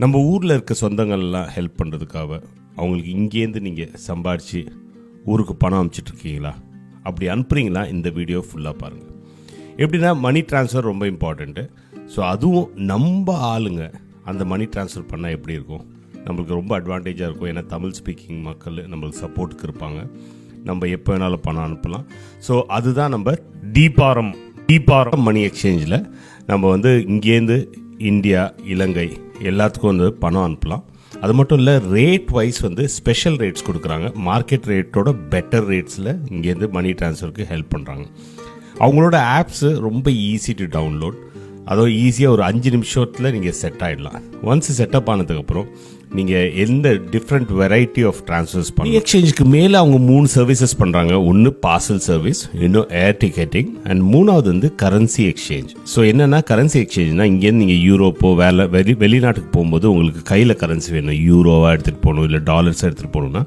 நம்ம ஊரில் இருக்க சொந்தங்கள்லாம் ஹெல்ப் பண்ணுறதுக்காக அவங்களுக்கு இங்கேருந்து நீங்கள் சம்பாரித்து ஊருக்கு பணம் அனுப்பிச்சிட்ருக்கீங்களா? அப்படி அனுப்புகிறீங்களா? இந்த வீடியோ ஃபுல்லாக பாருங்கள். எப்படின்னா மணி ட்ரான்ஸ்ஃபர் ரொம்ப இம்பார்ட்டண்ட்டு. ஸோ அதுவும் நம்ம ஆளுங்க அந்த மணி ட்ரான்ஸ்ஃபர் பண்ணால் எப்படி இருக்கும்? நம்மளுக்கு ரொம்ப அட்வான்டேஜாக இருக்கும். ஏன்னா தமிழ் ஸ்பீக்கிங் மக்கள் நம்மளுக்கு சப்போர்ட்டுக்கு இருப்பாங்க. நம்ம எப்போ வேணாலும் பணம் அனுப்பலாம். ஸோ அதுதான் நம்ம டீபாரம் மணி எக்ஸ்சேஞ்சில் நம்ம வந்து இங்கேருந்து இந்தியா, இலங்கை எல்லாத்துக்கும் வந்து பணம் அனுப்பலாம். அது மட்டும் இல்லை, ரேட் வைஸ் வந்து ஸ்பெஷல் ரேட்ஸ் கொடுக்குறாங்க. மார்க்கெட் ரேட்டோட பெட்டர் ரேட்ஸில் இங்கேருந்து மணி ட்ரான்ஸ்ஃபருக்கு ஹெல்ப் பண்ணுறாங்க. அவங்களோட ஆப்ஸு ரொம்ப ஈஸி டு டவுன்லோட். அதுவும் ஈஸியாக ஒரு 5 நிமிஷத்தில் நீங்கள் செட் ஆகிடலாம். ஒன்ஸ் செட்டப் ஆனதுக்கப்புறம் நீங்கள் எந்த டிஃப்ரெண்ட் வெரைட்டி ஆஃப் ட்ரான்ஸ்ஃபர்ஸ் பண்ணி எக்ஸ்சேஞ்சுக்கு மேலே அவங்க 3 சர்வீசஸ் பண்ணுறாங்க. ஒன்று பார்சல் சர்வீஸ், இன்னும் ஏர் டிக்கெட்டிங், அண்ட் 3வது வந்து கரன்சி எக்ஸ்சேஞ்ச். ஸோ என்னென்னா கரன்சி எக்ஸ்சேஞ்ச்னா இங்கேருந்து நீங்கள் யூரோப்போ வெளிநாட்டுக்கு போகும்போது உங்களுக்கு கையில் கரன்சி வேணும், யூரோவாக எடுத்துகிட்டு போகணும் இல்லை டாலர்ஸாக எடுத்துகிட்டு போகணுன்னா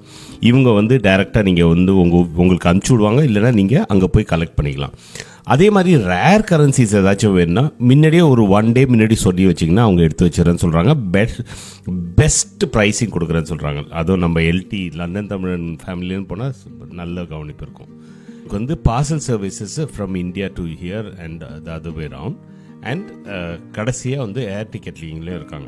இவங்க வந்து டைரெக்டாக நீங்கள் வந்து உங்களுக்கு அனுப்பிச்சி விடுவாங்க. இல்லைனா நீங்கள் அங்கே போய் கலெக்ட் பண்ணிக்கலாம். அதே மாதிரி ரேர் கரன்சிஸ் ஏதாச்சும் வேணுன்னா முன்னாடியே ஒரு 1 டே முன்னாடி சொல்லி வச்சிங்கன்னா அவங்க எடுத்து வச்சுறேன்னு சொல்கிறாங்க. பெஸ்ட் ப்ரைஸிங் கொடுக்குறேன்னு சொல்கிறாங்க. அதுவும் நம்ம எல்டி லண்டன் தமிழன் ஃபேமிலின்னு போனால் நல்ல கவனிப்பு இருக்கும். வந்து parcel services from India to hear and the other way round. And கடைசியாக வந்து ஏர் டிக்கெட்லிங்லேயும் இருக்காங்க.